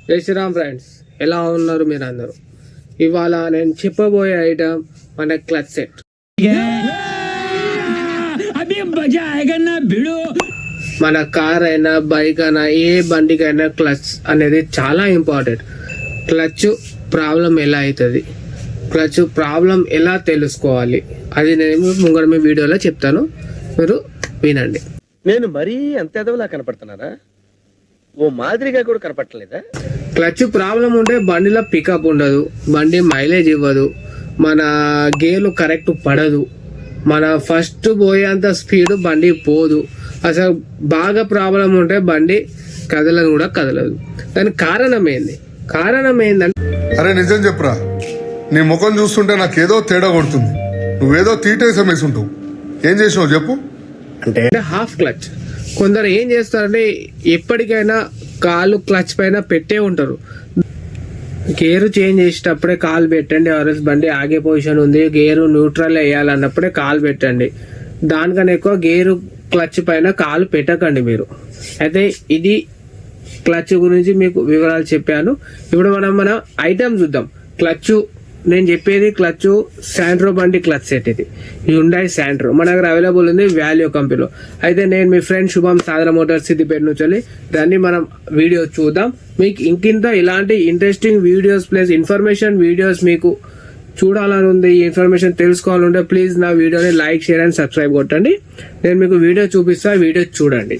జై శ్రీరామ్ ఫ్రెండ్స్, ఎలా ఉన్నారు మీరు అందరూ? ఇవాళ నేను చెప్పబోయే ఐటమ్ మన క్లచ్ సెట్. మన కార్ అయినా బైక్ అయినా ఏ బండికైనా క్లచ్ అనేది చాలా ఇంపార్టెంట్. క్లచ్ ప్రాబ్లం ఎలా అవుతుంది, క్లచ్ ప్రాబ్లం ఎలా తెలుసుకోవాలి, అది నేను ముంగడ మీ వీడియోలో చెప్తాను, మీరు వినండి. నేను మరీ అంత ఎదవలా కనపడుతున్నారా? ఓ మాదిరిగా కూడా కనపడలేదా? క్లచ్ ప్రాబ్లం ఉంటే బండిలో పికప్ ఉండదు, బండి మైలేజ్ ఇవ్వదు, మన గేర్లు కరెక్ట్ పడదు, మన ఫస్ట్ పోయేంత స్పీడ్ బండి పోదు. అసలు బాగా ప్రాబ్లం ఉంటే బండి కదలను కూడా కదలదు. దానికి కారణం ఏందంటే అరే నిజం చెప్పురా, నీ ముఖం చూస్తుంటే నాకేదో తేడా కొడుతుంది. నువ్వేదో తీటేసం వేసుంటావు. ఏం చేసినావు చెప్పు? అంటే హాఫ్ క్లచ్. కొందరు ఏం చేస్తారంటే ఎప్పటికైనా కాలు క్లచ్ పైన పెట్టే ఉంటారు. గేరు చేంజ్ చేసేటప్పుడే కాలు పెట్టండి, ఆర్ఎస్ బండి ఆగే పొజిషన్ ఉంది, గేరు న్యూట్రల్ వేయాలన్నప్పుడే కాలు పెట్టండి. దానికన్నా ఎక్కువ గేరు క్లచ్ పైన కాలు పెట్టకండి మీరు. అయితే ఇది క్లచ్ గురించి మీకు వివరాలు చెప్పాను. ఇప్పుడు మన ఐటమ్ చూద్దాం. క్లచ్ నేను చెప్పేది క్లచ్ శాంట్రో బండి క్లచ్ సెట్. ఇది హ్యుండాయ్ శాంట్రో మన దగ్గర అవైలబుల్ ఉంది వాల్యూ కంపెనీలో. అయితే నేను మీ ఫ్రెండ్ శుభం సాదర మోటార్స్ సిద్దిపేట నుంచి దాన్ని మనం వీడియో చూద్దాం. మీకు ఇంకింత ఇలాంటి interesting videos plus information videos మీకు చూడాలని ఉంది, ఈ ఇన్ఫర్మేషన్ తెలుసుకోవాలంటే ప్లీజ్ నా వీడియోని లైక్, షేర్ అండ్ సబ్స్క్రైబ్ కొట్టండి. నేను మీకు వీడియో చూపిస్తా, వీడియో చూడండి.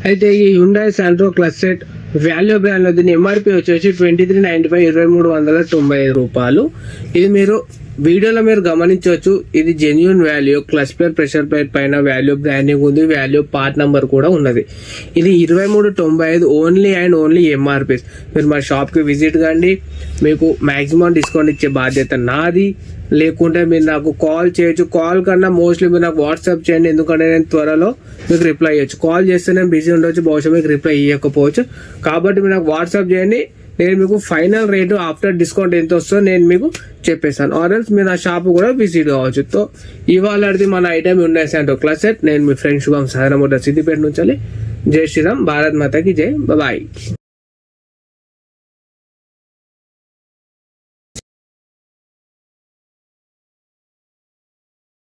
అయితే ఈ Hyundai Santro clutch set value brand లో దీని ఎంఆర్పి వచ్చేసి 2395 2395 రూపాయలు. ఇది మీరు వీడియోలో మీరు గమనించవచ్చు. ఇది genuine value, clutch plate, pressure plate పైన వాల్యూ బ్రాండింగ్ ఉంది, వాల్యూ పార్ట్ నంబర్ కూడా ఉన్నది. ఇది 2395 ఓన్లీ అండ్ ఓన్లీ ఎంఆర్పి. మీరు మా షాప్ కి విజిట్ కండి, మీకు మాక్సిమం డిస్కౌంట్ ఇచ్చే బాధ్యత నాది. లేకుంటే మీరు నాకు కాల్ చేయొచ్చు. కాల్ కన్నా మోస్ట్లీ మీరు నాకు వాట్సాప్ చేయండి, ఎందుకంటే నేను త్వరలో మీకు రిప్లై ఇవ్వచ్చు. కాల్ చేస్తే నేను బిజీ ఉండొచ్చు, బహుశా మీకు రిప్లై ఇవ్వకపోవచ్చు. కాబట్టి మీరు నాకు వాట్సాప్ చేయండి, నేను మీకు ఫైనల్ రేటు ఆఫ్టర్ డిస్కౌంట్ ఎంత వస్తుందో నేను మీకు చెప్పేస్తాను. ఆర్ఎల్స్ మీరు నా షాప్ కూడా విజిట్ కావచ్చు. తో ఇవాళది మన ఐటమ్ ఉన్నాయి శాంట్రో క్లచ్ సెట్. నేను మీ ఫ్రెండ్ శుభం సాదర మోటార్స్ సిద్దిపేట నుంచి. జై శ్రీరామ్, భారత్ మాతకి జై, బాయ్.